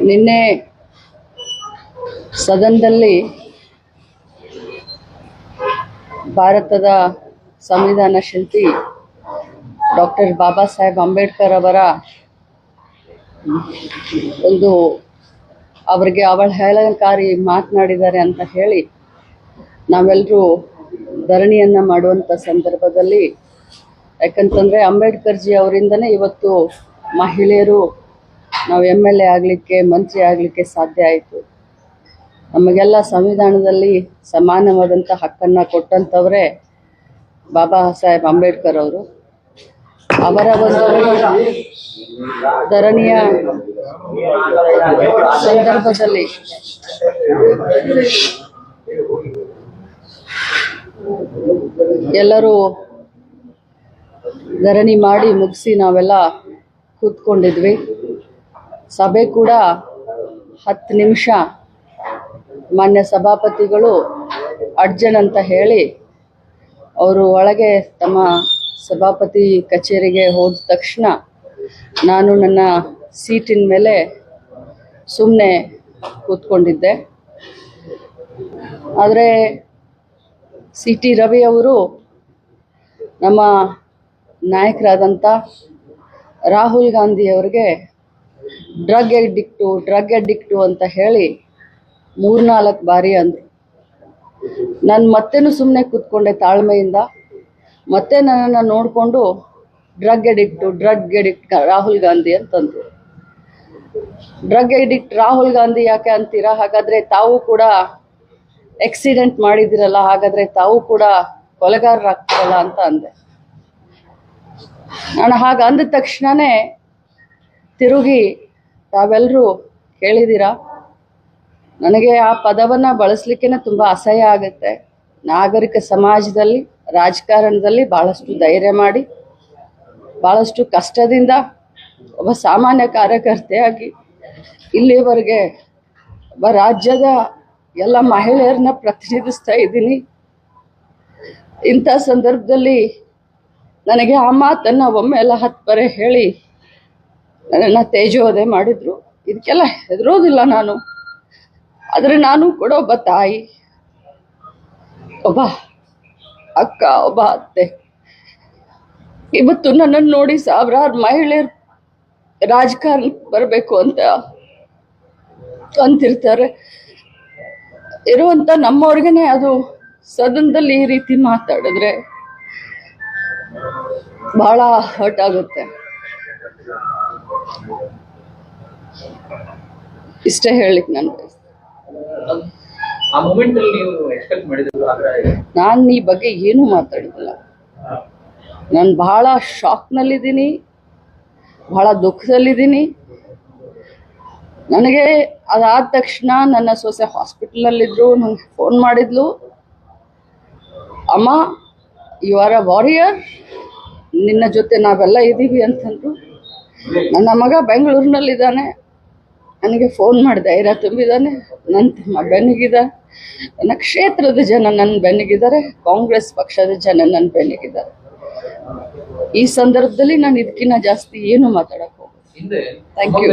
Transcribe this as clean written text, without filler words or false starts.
ನಿನ್ನೆ ಸದನದಲ್ಲಿ ಭಾರತದ ಸಂವಿಧಾನ ಶಿಲ್ಪಿ ಡಾಕ್ಟರ್ ಬಾಬಾ ಸಾಹೇಬ್ ಅಂಬೇಡ್ಕರ್ ಅವರ ಒಂದು ಅವರಿಗೆ ಅವಹೇಳನಕಾರಿ ಮಾತನಾಡಿದ್ದಾರೆ ಅಂತ ಹೇಳಿ ನಾವೆಲ್ಲರೂ ಧರಣಿಯನ್ನು ಮಾಡುವಂಥ ಸಂದರ್ಭದಲ್ಲಿ, ಯಾಕಂತಂದರೆ ಅಂಬೇಡ್ಕರ್ ಜಿ ಅವರಿಂದನೇ ಇವತ್ತು ಮಹಿಳೆಯರು ನಾವು MLA ಆಗಲಿಕ್ಕೆ, ಮಂತ್ರಿ ಆಗಲಿಕ್ಕೆ ಸಾಧ್ಯ ಆಯಿತು. ನಮಗೆಲ್ಲ ಸಂವಿಧಾನದಲ್ಲಿ ಸಮಾನವಾದಂಥ ಹಕ್ಕನ್ನು ಕೊಟ್ಟಂಥವರೇ ಬಾಬಾ ಸಾಹೇಬ್ ಅಂಬೇಡ್ಕರ್ ಅವರು. ಅವರ ಒಂದು ಧರಣಿಯ ಸಂದರ್ಭದಲ್ಲಿ ಎಲ್ಲರೂ ಧರಣಿ ಮಾಡಿ ಮುಗಿಸಿ ನಾವೆಲ್ಲ ಕೂತ್ಕೊಂಡಿದ್ವಿ. ಸಭೆ ಕೂಡ 10 ನಿಮಿಷ ಮಾನ್ಯ ಸಭಾಪತಿಗಳು ಅಡ್ಜನ್ ಅಂತ ಹೇಳಿ ಅವರು ಒಳಗೆ ತಮ್ಮ ಸಭಾಪತಿ ಕಚೇರಿಗೆ ಹೋದ ತಕ್ಷಣ ನಾನು ನನ್ನ ಸೀಟಿನ ಮೇಲೆ ಸುಮ್ಮನೆ ಕೂತ್ಕೊಂಡಿದ್ದೆ. ಆದರೆ CT ರವಿ ಅವರು ನಮ್ಮ ನಾಯಕರಾದಂಥ ರಾಹುಲ್ ಗಾಂಧಿ ಅವರಿಗೆ ಡ್ರಗ್ ಅಡಿಕ್ಟು ಅಂತ ಹೇಳಿ 3-4 ಬಾರಿ ಅಂದರು. ನಾನು ಮತ್ತೇನು ಸುಮ್ಮನೆ ಕೂತ್ಕೊಂಡೆ ತಾಳ್ಮೆಯಿಂದ. ಮತ್ತೆ ನನ್ನನ್ನು ನೋಡಿಕೊಂಡು ಡ್ರಗ್ ಅಡಿಕ್ಟ್ ರಾಹುಲ್ ಗಾಂಧಿ ಅಂತಂದರು. ಡ್ರಗ್ ಅಡಿಕ್ಟ್ ರಾಹುಲ್ ಗಾಂಧಿ ಯಾಕೆ ಅಂತೀರಾ? ಹಾಗಾದರೆ ತಾವು ಕೂಡ ಆಕ್ಸಿಡೆಂಟ್ ಮಾಡಿದಿರಲ್ಲ, ಹಾಗಾದರೆ ತಾವು ಕೂಡ ಕೊಲೆಗಾರರಾಗ್ತಿರಲ್ಲ ಅಂತ ಅಂದೆ. ನಾನು ಹಾಗೆ ಅಂದ ತಕ್ಷಣವೇ ತಿರುಗಿ ತಾವೆಲ್ಲರೂ ಕೇಳಿದ್ದೀರಾ, ನನಗೆ ಆ ಪದವನ್ನು ಬಳಸಲಿಕ್ಕೆ ತುಂಬ ಅಸಹ್ಯ ಆಗುತ್ತೆ. ನಾಗರಿಕ ಸಮಾಜದಲ್ಲಿ, ರಾಜಕಾರಣದಲ್ಲಿ ಭಾಳಷ್ಟು ಧೈರ್ಯ ಮಾಡಿ, ಭಾಳಷ್ಟು ಕಷ್ಟದಿಂದ ಒಬ್ಬ ಸಾಮಾನ್ಯ ಕಾರ್ಯಕರ್ತೆಯಾಗಿ ಇಲ್ಲಿವರೆಗೆ ಒಬ್ಬ ರಾಜ್ಯದ ಎಲ್ಲ ಮಹಿಳೆಯರನ್ನ ಪ್ರತಿನಿಧಿಸ್ತಾ ಇದ್ದೀನಿ. ಇಂಥ ಸಂದರ್ಭದಲ್ಲಿ ನನಗೆ ಆ ಮಾತನ್ನು ಒಮ್ಮೆ ಎಲ್ಲ 10 ಬಾರಿ ಹೇಳಿ ನನ್ನನ್ನು ತೇಜೋವಧೆ ಮಾಡಿದರು. ಇದಕ್ಕೆಲ್ಲ ಹೆದರೋದಿಲ್ಲ ನಾನು. ಆದರೆ ನಾನು ಕೂಡ ಒಬ್ಬ ತಾಯಿ, ಒಬ್ಬ ಅಕ್ಕ, ಒಬ್ಬ ಅತ್ತೆ. ಇವತ್ತು ನನ್ನನ್ನು ನೋಡಿ ಸಾವಿರಾರು ಮಹಿಳೆಯರು ರಾಜಕಾರಣಕ್ಕೆ ಬರಬೇಕು ಅಂತ ಅಂತಿರ್ತಾರೆ. ಇರುವಂಥ ನಮ್ಮವ್ರಿಗೇ ಅದು ಸದನದಲ್ಲಿ ಈ ರೀತಿ ಮಾತಾಡಿದ್ರೆ ಬಹಳ ಹರ್ಟ್ ಆಗುತ್ತೆ. ಇಷ್ಟೇ ಹೇಳಿಕ್ ನಾನು ಈ ಬಗ್ಗೆ ಏನೂ ಮಾತಾಡಿಲ್ಲ. ನಾನು ಬಹಳ ಶಾಕ್ನಲ್ಲಿದ್ದೀನಿ, ಬಹಳ ದುಃಖದಲ್ಲಿದ್ದೀನಿ. ನನಗೆ ಅದಾದ ತಕ್ಷಣ ನನ್ನ ಸೊಸೆ ಹಾಸ್ಪಿಟಲಲ್ಲಿದ್ದರು. ನನಗೆ ಫೋನ್ ಮಾಡಿದ್ಲು, ಅಮ್ಮ ಯು ಆರ್ ಅ ವಾರಿಯರ್, ನಿನ್ನ ಜೊತೆ ನಾವೆಲ್ಲ ಇದ್ದೀವಿ ಅಂತಂದ್ರು. ನನ್ನ ಮಗ ಬೆಂಗಳೂರಿನಲ್ಲಿದ್ದಾನೆ, ನನಗೆ ಫೋನ್ ಮಾಡಿ ಧೈರ್ಯ ತುಂಬಿದ್ದಾನೆ. ನನ್ನ ತಮ್ಮ ಬೆನ್ನಿಗಿದ್ದಾರೆ, ನನ್ನ ಕ್ಷೇತ್ರದ ಜನ ನನ್ನ ಬೆನ್ನಿಗಿದ್ದಾರೆ, ಕಾಂಗ್ರೆಸ್ ಪಕ್ಷದ ಜನ ನನ್ನ ಬೆನ್ನಿಗಿದ್ದಾರೆ. ಈ ಸಂದರ್ಭದಲ್ಲಿ ನಾನು ಇದಕ್ಕಿಂತ ಜಾಸ್ತಿ ಏನು ಮಾತಾಡಕ್ಕೆ ಹೋಗ್ತೀನಿ. Thank you.